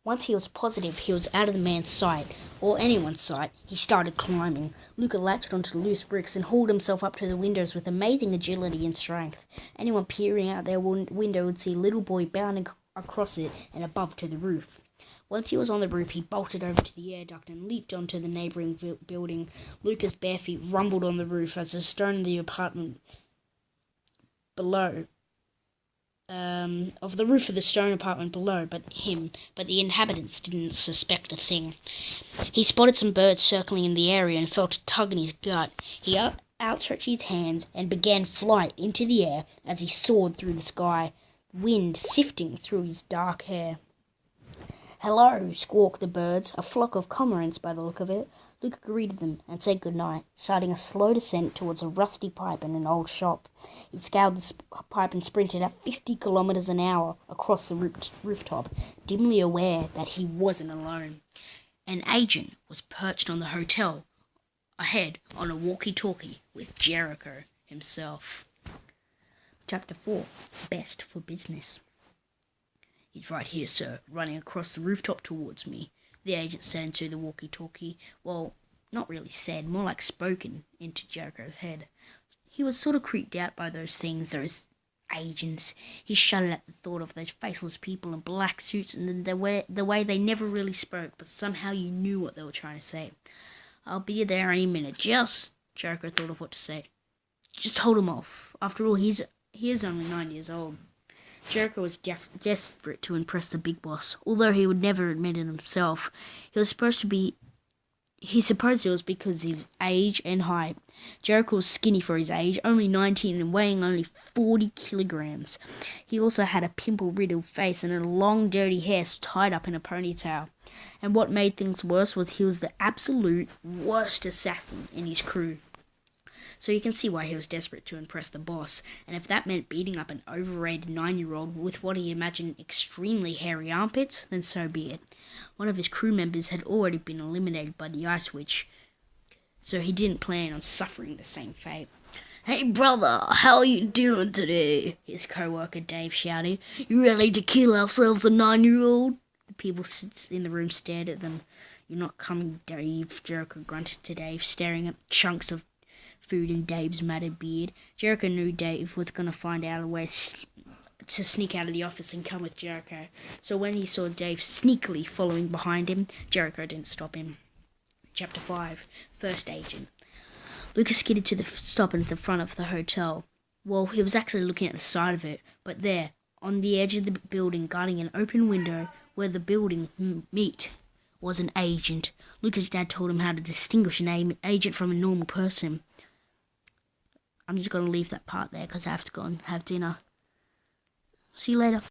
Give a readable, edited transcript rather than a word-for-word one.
Once he was positive he was out of the man's sight, or anyone's sight, he started climbing. Luca latched onto the loose bricks and hauled himself up to the windows with amazing agility and strength. Anyone peering out their window would see a little boy bounding across it and above to the roof. Once he was on the roof, he bolted over to the air duct and leaped onto the neighbouring building. Luca's bare feet rumbled on the roof as the stone of the apartment below of the roof of the stone apartment below, but the inhabitants didn't suspect a thing. He spotted some birds circling in the area and felt a tug in his gut. He outstretched his hands and began flight into the air as he soared through the sky, wind sifting through his dark hair. "Hello," squawked the birds, a flock of cormorants by the look of it. Luca greeted them and said goodnight, starting a slow descent towards a rusty pipe in an old shop. He scaled the pipe and sprinted at 50 kilometers an hour across the rooftop, dimly aware that he wasn't alone. An agent was perched on the hotel ahead on a walkie-talkie with Jericho himself. Chapter 4. Best for business. "He's right here, sir, running across the rooftop towards me," the agent said into the walkie-talkie. Well, not really said, more like spoken into Jericho's head. He was sort of creeped out by those things, those agents. He shuddered at the thought of those faceless people in black suits and the way they never really spoke, but somehow you knew what they were trying to say. "I'll be there any minute, just..." Jericho thought of what to say. "Just hold him off. After all, he is only 9 years old." Jericho was desperate to impress the big boss, although he would never admit it himself. He supposed it was because of his age and height. Jericho was skinny for his age, only 19 and weighing only 40 kilograms. He also had a pimple-riddled face and a long, dirty hair tied up in a ponytail. And what made things worse was he was the absolute worst assassin in his crew. So you can see why he was desperate to impress the boss, and if that meant beating up an overrated 9-year-old with what he imagined extremely hairy armpits, then so be it. One of his crew members had already been eliminated by the Ice Witch, so he didn't plan on suffering the same fate. "Hey brother, how are you doing today?" his co-worker Dave shouted. "You ready to kill ourselves a 9-year-old? The people in the room stared at them. "You're not coming, Dave," Jericho grunted to Dave, staring at chunks of food in Dave's matted beard. Jericho knew Dave was going to find out a way to sneak out of the office and come with Jericho. So when he saw Dave sneakily following behind him, Jericho didn't stop him. Chapter 5. First Agent. Lucas skidded to the stop in the front of the hotel. Well, he was actually looking at the side of it, but there, on the edge of the building, guarding an open window where the building meet, was an agent. Lucas' dad told him how to distinguish an agent from a normal person. I'm just going to leave that part there because I have to go and have dinner. See you later.